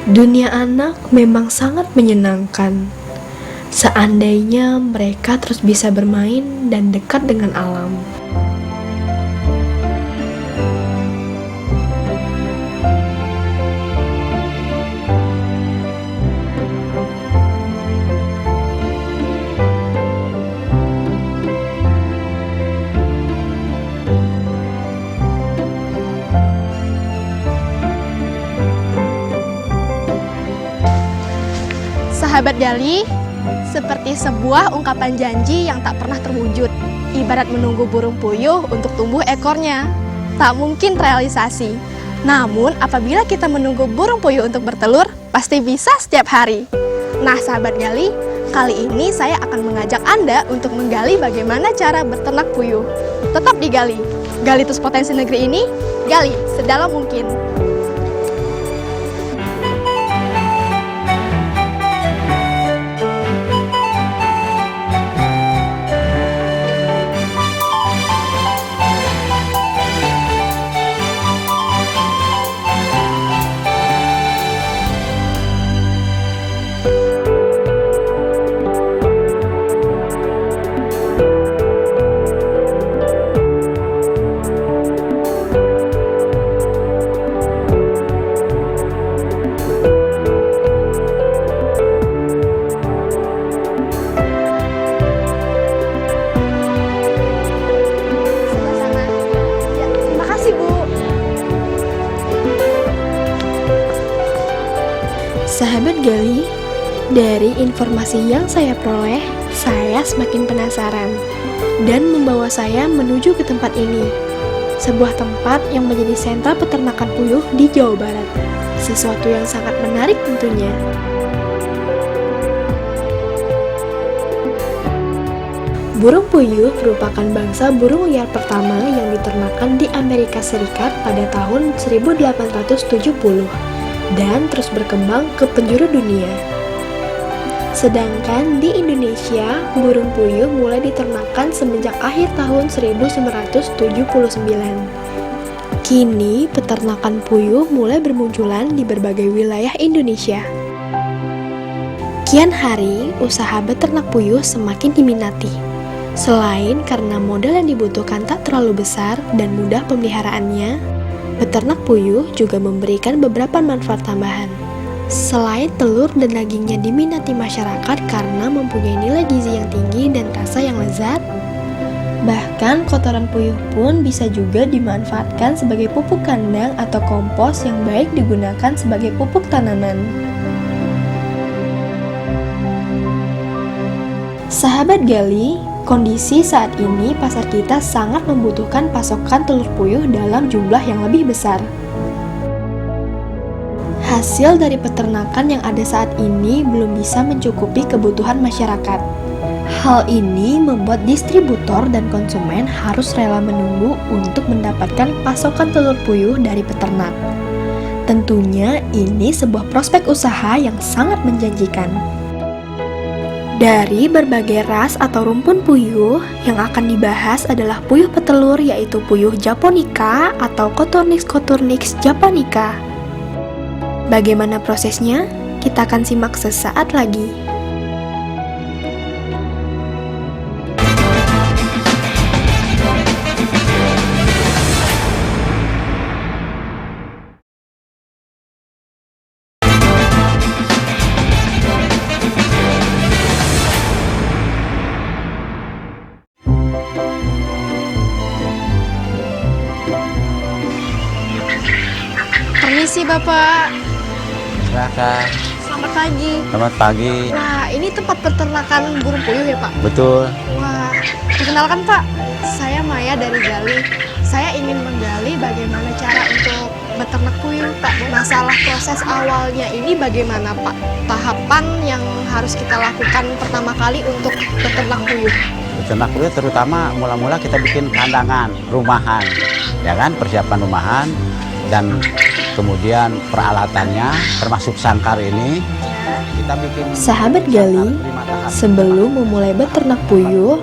Dunia anak memang sangat menyenangkan. Seandainya mereka terus bisa bermain dan dekat dengan alam. Sahabat Gali, seperti sebuah ungkapan janji yang tak pernah terwujud, ibarat menunggu burung puyuh untuk tumbuh ekornya. Tak mungkin realisasi. Namun, apabila kita menunggu burung puyuh untuk bertelur, pasti bisa setiap hari. Nah, sahabat Gali, kali ini saya akan mengajak Anda untuk menggali bagaimana cara berternak puyuh. Tetap digali. Gali terus potensi negeri ini, gali sedalam mungkin. Sahabat Gali, dari informasi yang saya peroleh, saya semakin penasaran dan membawa saya menuju ke tempat ini. Sebuah tempat yang menjadi sentra peternakan puyuh di Jawa Barat. Sesuatu yang sangat menarik tentunya. Burung puyuh merupakan bangsa burung liar pertama yang diternakan di Amerika Serikat pada tahun 1870. Dan terus berkembang ke penjuru dunia. Sedangkan di Indonesia, burung puyuh mulai diternakan semenjak akhir tahun 1979. Kini, peternakan puyuh mulai bermunculan di berbagai wilayah Indonesia. Kian hari, usaha beternak puyuh semakin diminati. Selain karena modal yang dibutuhkan tak terlalu besar dan mudah pemeliharaannya, beternak puyuh juga memberikan beberapa manfaat tambahan. Selain telur dan dagingnya diminati masyarakat karena mempunyai nilai gizi yang tinggi dan rasa yang lezat, bahkan kotoran puyuh pun bisa juga dimanfaatkan sebagai pupuk kandang atau kompos yang baik digunakan sebagai pupuk tanaman. Sahabat Gali, kondisi saat ini pasar kita sangat membutuhkan pasokan telur puyuh dalam jumlah yang lebih besar. Hasil dari peternakan yang ada saat ini belum bisa mencukupi kebutuhan masyarakat. Hal ini membuat distributor dan konsumen harus rela menunggu untuk mendapatkan pasokan telur puyuh dari peternak. Tentunya ini sebuah prospek usaha yang sangat menjanjikan. Dari berbagai ras atau rumpun puyuh, yang akan dibahas adalah puyuh petelur yaitu puyuh japonica atau Coturnix japonica. Bagaimana prosesnya? Kita akan simak sesaat lagi. Permisi Bapak. Silakan. Selamat pagi. Selamat pagi. Wah, ini tempat peternakan burung puyuh ya Pak? Betul. Wah, perkenalkan Pak, saya Maya dari Gali. Saya ingin menggali bagaimana cara untuk beternak puyuh Pak. Masalah proses awalnya ini bagaimana Pak? Tahapan yang harus kita lakukan pertama kali untuk beternak puyuh. Beternak puyuh terutama mula-mula kita bikin kandangan, rumahan, ya kan, persiapan rumahan dan kemudian peralatannya termasuk sangkar ini kita bikin. Sahabat Gali, sebelum memulai beternak puyuh,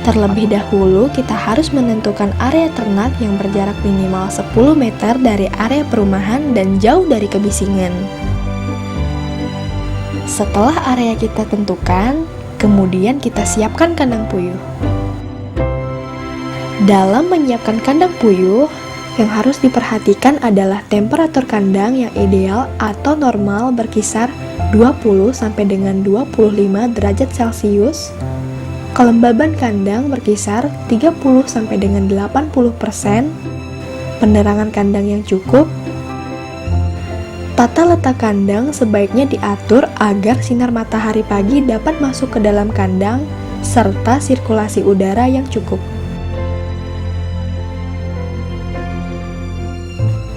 terlebih dahulu kita harus menentukan area ternak yang berjarak minimal 10 meter dari area perumahan dan jauh dari kebisingan. Setelah area kita tentukan, kemudian kita siapkan kandang puyuh. Dalam menyiapkan kandang puyuh, yang harus diperhatikan adalah temperatur kandang yang ideal atau normal berkisar 20 sampai dengan 25 derajat Celcius. Kelembaban kandang berkisar 30 sampai dengan 80%. Penerangan kandang yang cukup. Tata letak kandang sebaiknya diatur agar sinar matahari pagi dapat masuk ke dalam kandang serta sirkulasi udara yang cukup.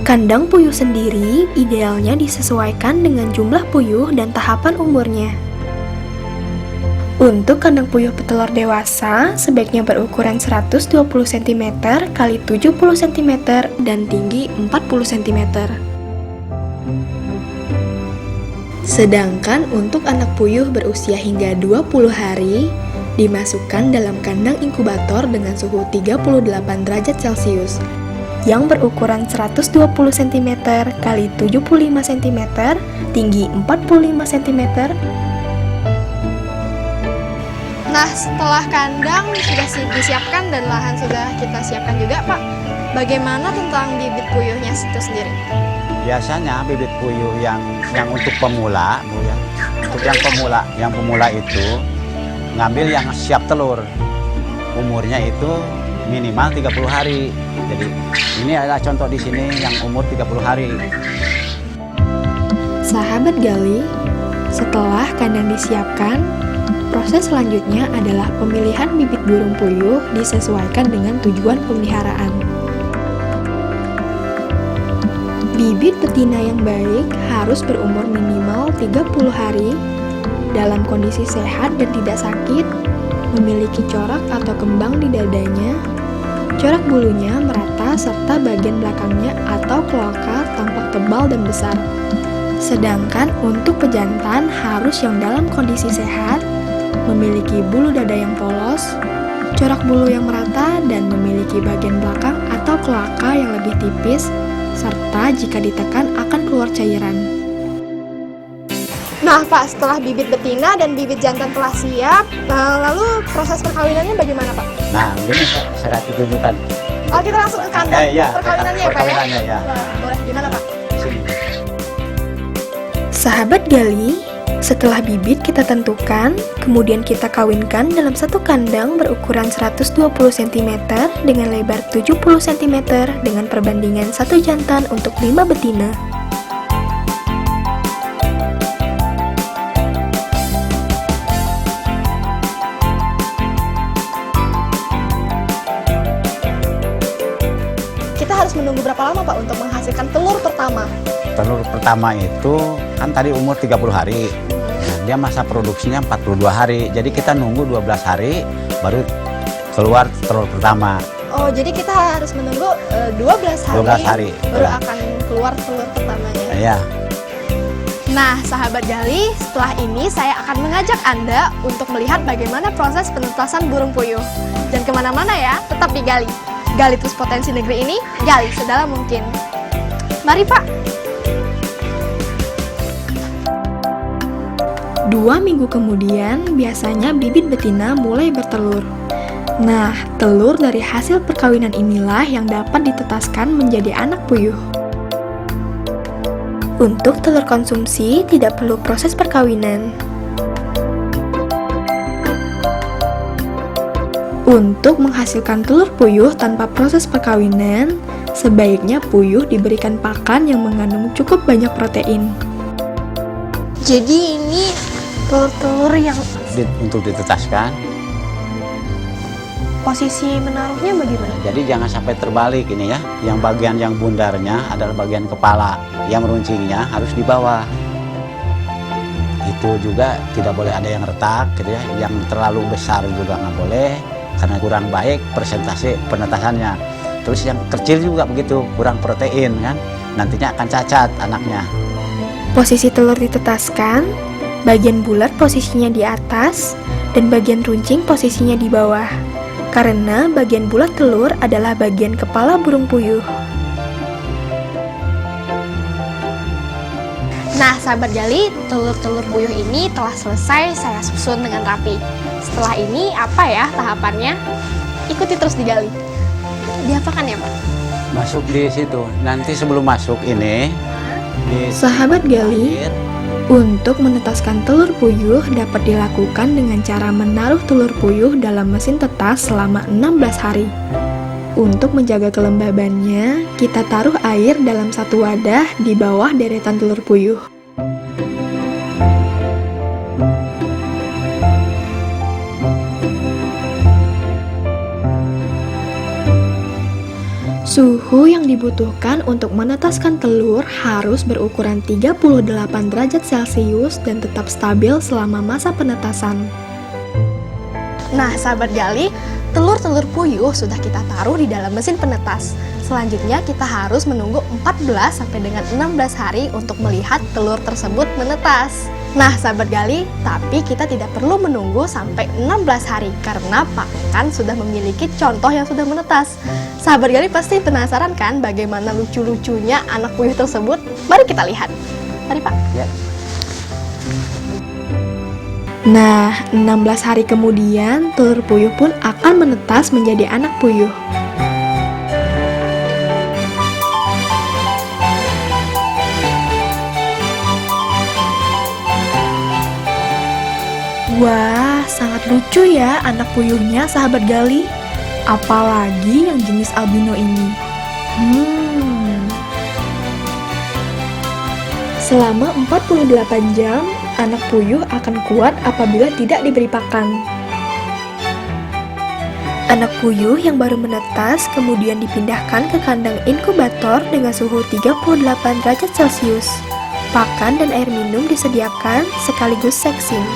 Kandang puyuh sendiri idealnya disesuaikan dengan jumlah puyuh dan tahapan umurnya. Untuk kandang puyuh petelur dewasa, sebaiknya berukuran 120 cm x 70 cm dan tinggi 40 cm. Sedangkan untuk anak puyuh berusia hingga 20 hari, dimasukkan dalam kandang inkubator dengan suhu 38 derajat Celcius yang berukuran 120 cm x 75 cm, tinggi 45 cm. Nah, setelah kandang sudah disiapkan dan lahan sudah kita siapkan juga, Pak, bagaimana tentang bibit puyuhnya itu sendiri? Biasanya bibit puyuh yang untuk pemula, Bu ya. Untuk yang pemula itu ngambil yang siap telur. Umurnya itu minimal 30 hari. Jadi ini adalah contoh di sini yang umur 30 hari. Sahabat Gali, setelah kandang disiapkan, proses selanjutnya adalah pemilihan bibit burung puyuh disesuaikan dengan tujuan pemeliharaan. Bibit betina yang baik harus berumur minimal 30 hari, dalam kondisi sehat dan tidak sakit, memiliki corak atau kembang di dadanya, corak bulunya merata serta bagian belakangnya atau kloaka tampak tebal dan besar. Sedangkan untuk pejantan harus yang dalam kondisi sehat, memiliki bulu dada yang polos, corak bulu yang merata dan memiliki bagian belakang atau kloaka yang lebih tipis, serta jika ditekan akan keluar cairan. Nah, Pak, setelah bibit betina dan bibit jantan telah siap, lalu proses perkawinannya bagaimana, Pak? Nah, ini saya tunjukkan. Oh, kita langsung ke kandang perkawinannya ya, Pak, ya? Perkawinannya, ya. Boleh, gimana, Pak? Sini. Sahabat Gali, setelah bibit kita tentukan, kemudian kita kawinkan dalam satu kandang berukuran 120 cm dengan lebar 70 cm dengan perbandingan satu jantan untuk 5 betina. Kita harus menunggu berapa lama, Pak, untuk menghasilkan telur pertama? Telur pertama itu kan tadi umur 30 hari. Nah, dia masa produksinya 42 hari. Jadi kita nunggu 12 hari baru keluar telur pertama. Oh, jadi kita harus menunggu 12 hari, baru akan keluar telur pertamanya. Iya. Nah, sahabat Gali, setelah ini saya akan mengajak Anda untuk melihat bagaimana proses penetasan burung puyuh. Jangan kemana-mana ya, tetap di Gali. Gali terus potensi negeri ini, gali sedalam mungkin. Mari, Pak. 2 minggu kemudian, biasanya bibit betina mulai bertelur. Nah, telur dari hasil perkawinan inilah yang dapat ditetaskan menjadi anak puyuh. Untuk telur konsumsi, tidak perlu proses perkawinan. Untuk menghasilkan telur puyuh tanpa proses perkawinan, sebaiknya puyuh diberikan pakan yang mengandung cukup banyak protein. Jadi ini telur-telur yang Untuk ditetaskan. posisi menaruhnya bagaimana? Jadi jangan sampai terbalik ini ya. Yang bagian yang bundarnya adalah bagian kepala, yang runcingnya harus di bawah. Itu juga tidak boleh ada yang retak gitu ya. Yang terlalu besar juga nggak boleh, karena kurang baik persentase penetasannya. Terus yang kecil juga begitu, kurang protein kan, nantinya akan cacat anaknya. Posisi telur ditetaskan, bagian bulat posisinya di atas, dan bagian runcing posisinya di bawah. Karena bagian bulat telur adalah bagian kepala burung puyuh. Nah, sahabat gali, telur-telur puyuh ini telah selesai saya susun dengan rapi. Setelah ini apa ya tahapannya? Ikuti terus digali. Diapakan ya, Pak? Masuk di situ. Nanti sebelum masuk ini, Sahabat gali, untuk menetaskan telur puyuh dapat dilakukan dengan cara menaruh telur puyuh dalam mesin tetas selama 16 hari. Untuk menjaga kelembabannya, kita taruh air dalam satu wadah di bawah deretan telur puyuh. Suhu yang dibutuhkan untuk menetaskan telur harus berukuran 38 derajat Celcius dan tetap stabil selama masa penetasan. Nah, sahabat gali, telur-telur puyuh sudah kita taruh di dalam mesin penetas. Selanjutnya kita harus menunggu 14 sampai dengan 16 hari untuk melihat telur tersebut menetas. Nah, sahabat gali, tapi kita tidak perlu menunggu sampai 16 hari karena pakan sudah memiliki contoh yang sudah menetas. Sahabat gali pasti penasaran kan bagaimana lucu-lucunya anak puyuh tersebut? Mari kita lihat. Mari, Pak. ya. Nah, 16 hari kemudian, telur puyuh pun akan menetas menjadi anak puyuh. Wah, sangat lucu ya anak puyuhnya, sahabat gali. Apalagi yang jenis albino ini. Selama 48 jam, anak puyuh akan kuat apabila tidak diberi pakan. Anak puyuh yang baru menetas kemudian dipindahkan ke kandang inkubator dengan suhu 38 derajat Celcius. Pakan dan air minum disediakan sekaligus seksin.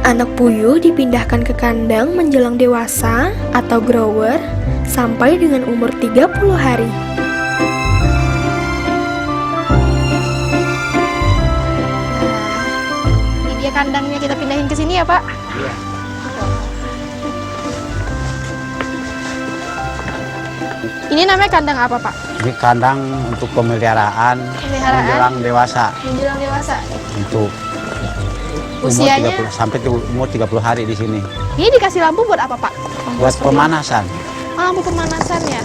Anak puyuh dipindahkan ke kandang menjelang dewasa atau grower sampai dengan umur 30 hari. Ini dia kandangnya, kita pindahin ke sini ya, Pak. Iya. Ini namanya kandang apa, Pak? Ini kandang untuk pemeliharaan menjelang dewasa. Menjelang dewasa. Untuk Usianya? umur 30, sampai umur 30 hari di sini. Ini dikasih lampu buat apa, Pak? Buat pemanasan. Oh, lampu pemanasan ya.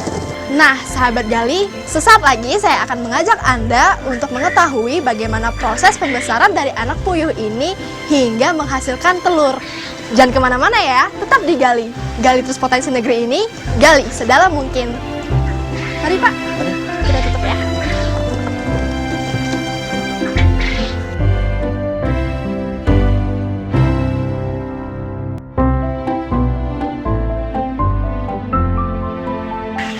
Nah, sahabat gali, sesaat lagi saya akan mengajak Anda untuk mengetahui bagaimana proses pembesaran dari anak puyuh ini hingga menghasilkan telur. Jangan kemana-mana ya, tetap digali. Gali terus potensi negeri ini, gali sedalam mungkin. Mari, Pak. Kita tutup ya.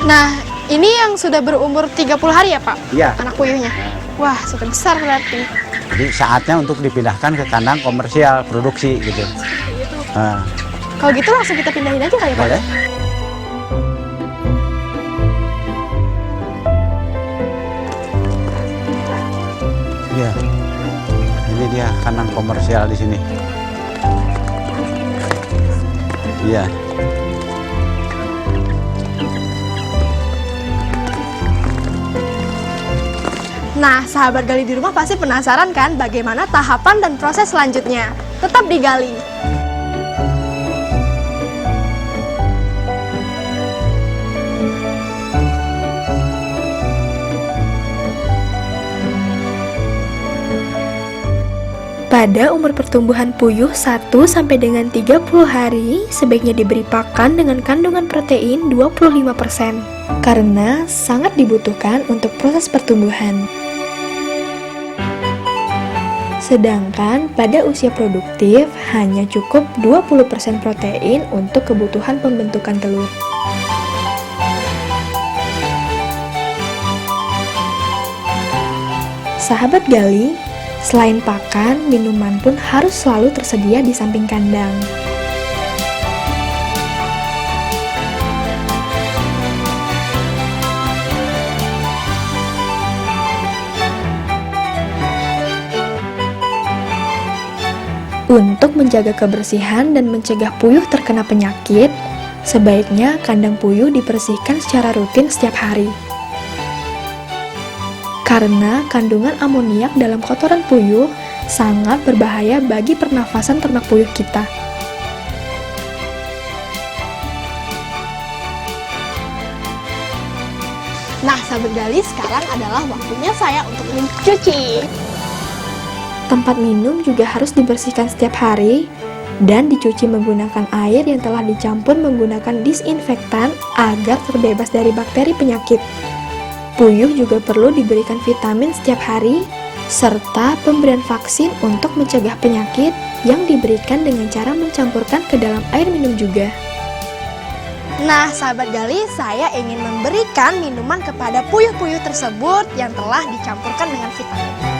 Nah, ini yang sudah berumur 30 hari ya, Pak? Iya. Anak puyuhnya. Wah, sudah besar berarti. Jadi saatnya untuk dipindahkan ke kandang komersial produksi gitu. Nah, Kalau gitu langsung kita pindahin aja kali ya, Pak? boleh? Iya. Ini dia kandang komersial di sini. Iya. Nah, sahabat gali di rumah pasti penasaran kan bagaimana tahapan dan proses selanjutnya. Tetap digali. Pada umur pertumbuhan puyuh 1 sampai dengan 30 hari, sebaiknya diberi pakan dengan kandungan protein 25% karena sangat dibutuhkan untuk proses pertumbuhan. Sedangkan pada usia produktif hanya cukup 20% protein untuk kebutuhan pembentukan telur. Sahabat gali, selain pakan, minuman pun harus selalu tersedia di samping kandang. Untuk menjaga kebersihan dan mencegah puyuh terkena penyakit, sebaiknya kandang puyuh dibersihkan secara rutin setiap hari. Karena kandungan amoniak dalam kotoran puyuh sangat berbahaya bagi pernafasan ternak puyuh kita. Nah, sahabat gali, sekarang adalah waktunya saya untuk mencuci. Tempat minum juga harus dibersihkan setiap hari dan dicuci menggunakan air yang telah dicampur menggunakan disinfektan agar terbebas dari bakteri penyakit. Puyuh juga perlu diberikan vitamin setiap hari, serta pemberian vaksin untuk mencegah penyakit yang diberikan dengan cara mencampurkan ke dalam air minum juga. Nah, sahabat gali, saya ingin memberikan minuman kepada puyuh-puyuh tersebut yang telah dicampurkan dengan vitamin.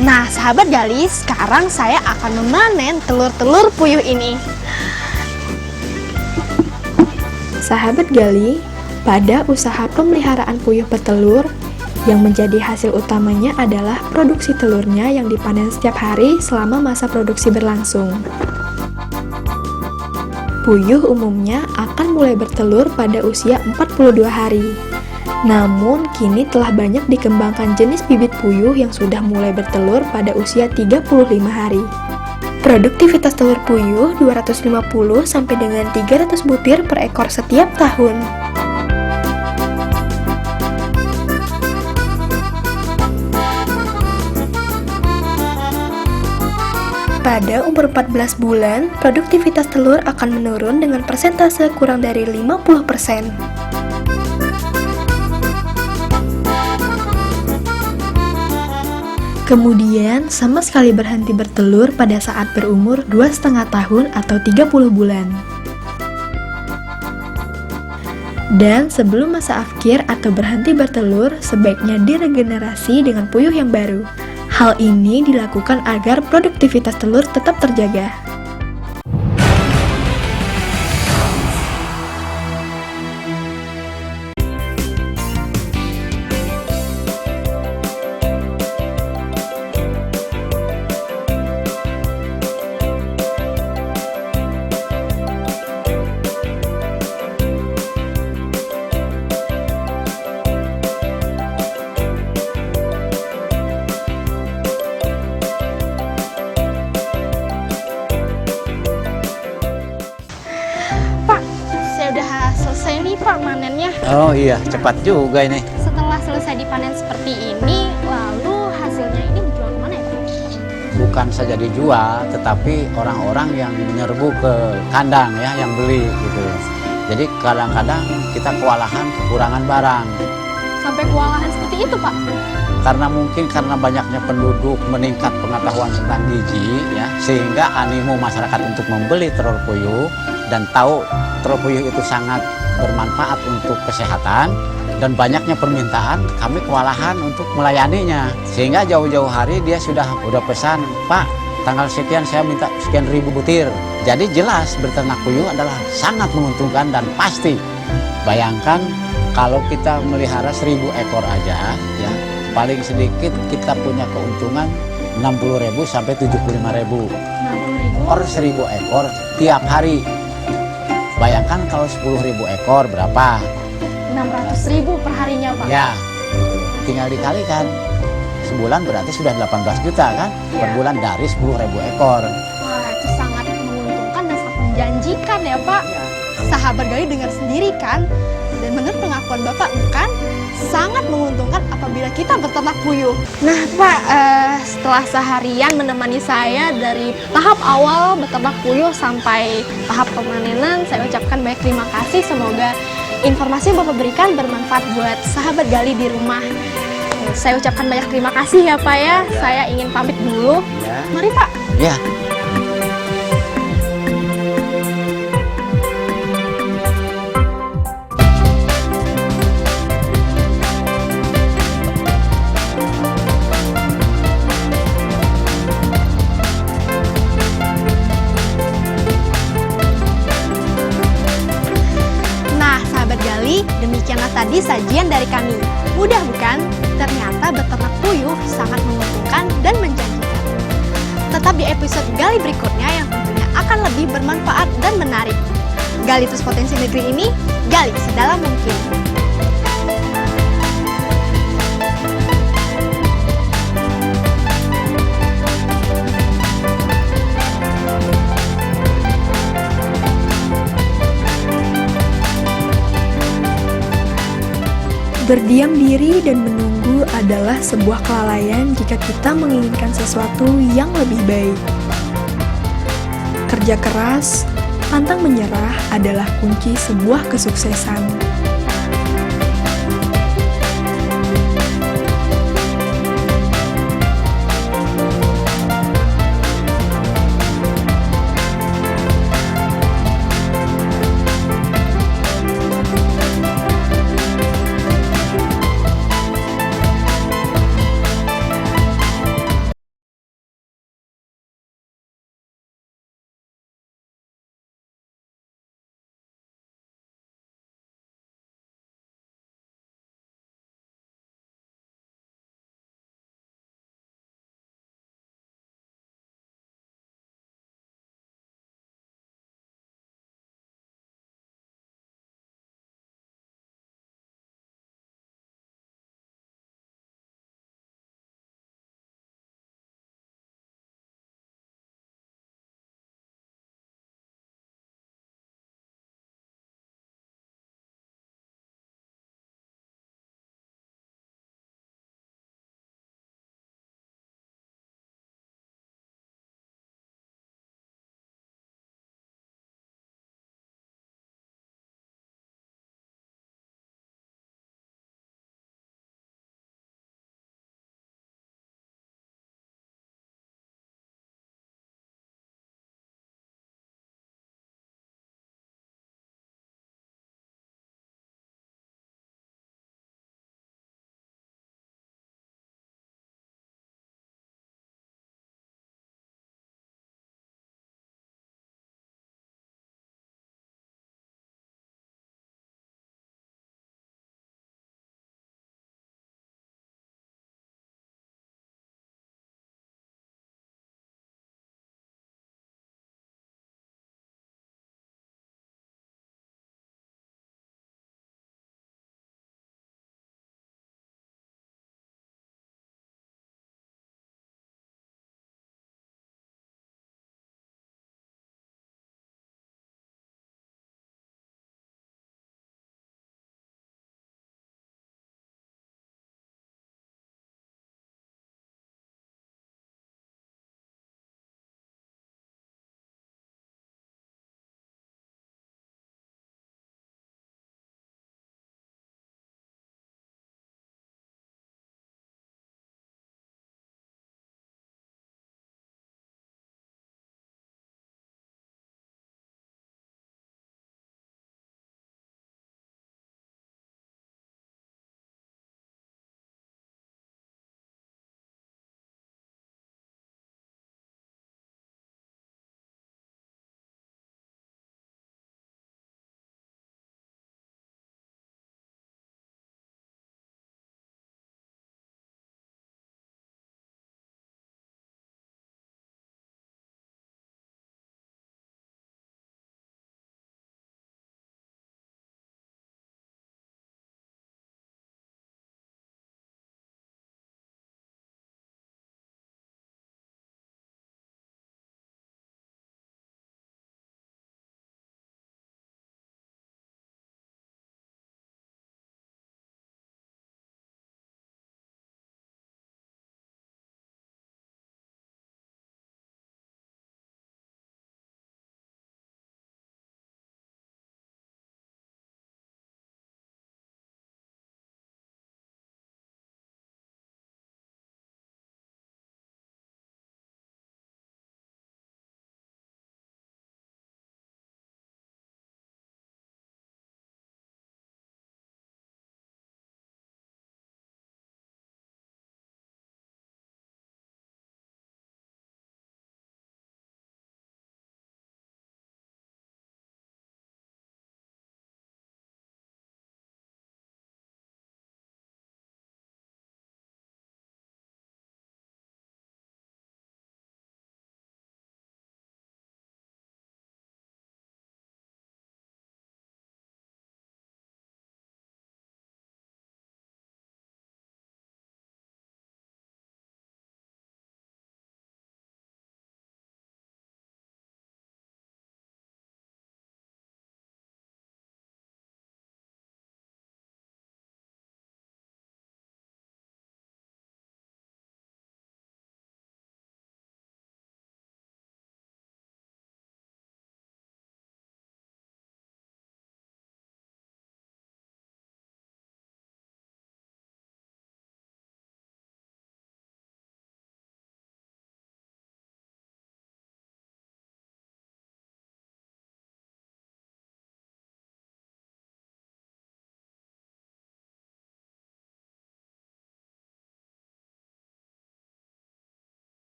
Nah, sahabat gali, sekarang saya akan memanen telur-telur puyuh ini. Sahabat gali, pada usaha pemeliharaan puyuh petelur, yang menjadi hasil utamanya adalah produksi telurnya yang dipanen setiap hari selama masa produksi berlangsung. Puyuh umumnya akan mulai bertelur pada usia 42 hari. Namun, kini telah banyak dikembangkan jenis bibit puyuh yang sudah mulai bertelur pada usia 35 hari. Produktivitas telur puyuh 250 sampai dengan 300 butir per ekor setiap tahun. Pada umur 14 bulan, produktivitas telur akan menurun dengan persentase kurang dari 50%. Kemudian, sama sekali berhenti bertelur pada saat berumur 2,5 tahun atau 30 bulan. Dan sebelum masa afkir atau berhenti bertelur, sebaiknya diregenerasi dengan puyuh yang baru. Hal ini dilakukan agar produktivitas telur tetap terjaga. Selesai nih Pak manennya. Oh iya, cepat juga ini. Setelah selesai dipanen seperti ini, lalu hasilnya ini dijual kemana ya Pak? Bukan saja dijual, tetapi orang-orang yang menyerbu ke kandang ya, yang beli gitu. Jadi kadang-kadang kita kewalahan, kekurangan barang. Sampai kewalahan seperti itu Pak? Karena mungkin karena banyaknya penduduk, meningkat pengetahuan tentang gizi ya, sehingga animo masyarakat untuk membeli telur puyuh dan tahu telur puyuh itu sangat bermanfaat untuk kesehatan dan banyaknya permintaan, kami kewalahan untuk melayaninya. Sehingga jauh-jauh hari dia sudah pesan, Pak, tanggal sekian saya minta sekian ribu butir. Jadi jelas beternak puyuh adalah sangat menguntungkan dan pasti. Bayangkan kalau kita melihara 1000 ekor aja, ya paling sedikit kita punya keuntungan 60.000 sampai 75.000 per 1000 ekor tiap hari. Bayangkan kalau 10.000 ekor berapa? 600.000 per harinya, Pak. Ya, tinggal dikalikan. Sebulan berarti sudah 18 juta kan? Per bulan dari 10.000 ekor. Wah, itu sangat menguntungkan dan sangat menjanjikan ya, Pak. Sahabat Gali dengar sendiri kan? Dan menurut pengakuan Bapak kan, sangat menguntungkan apabila kita beternak puyuh. Nah, Pak, setelah seharian menemani saya dari tahap awal beternak puyuh sampai tahap pemanenan, saya ucapkan banyak terima kasih. Semoga informasi yang Bapak berikan bermanfaat buat sahabat Gali di rumah. Saya ucapkan banyak terima kasih ya, Pak ya. Saya ingin pamit dulu. Mari, Pak. Ya. Demikianlah tadi sajian dari kami. Mudah bukan? Ternyata beternak puyuh sangat menguntungkan dan menjanjikan. Tetap di episode Gali berikutnya yang tentunya akan lebih bermanfaat dan menarik. Gali terus potensi negeri ini, gali sedalam mungkin. Berdiam diri dan menunggu adalah sebuah kelalaian jika kita menginginkan sesuatu yang lebih baik. Kerja keras, pantang menyerah adalah kunci sebuah kesuksesan.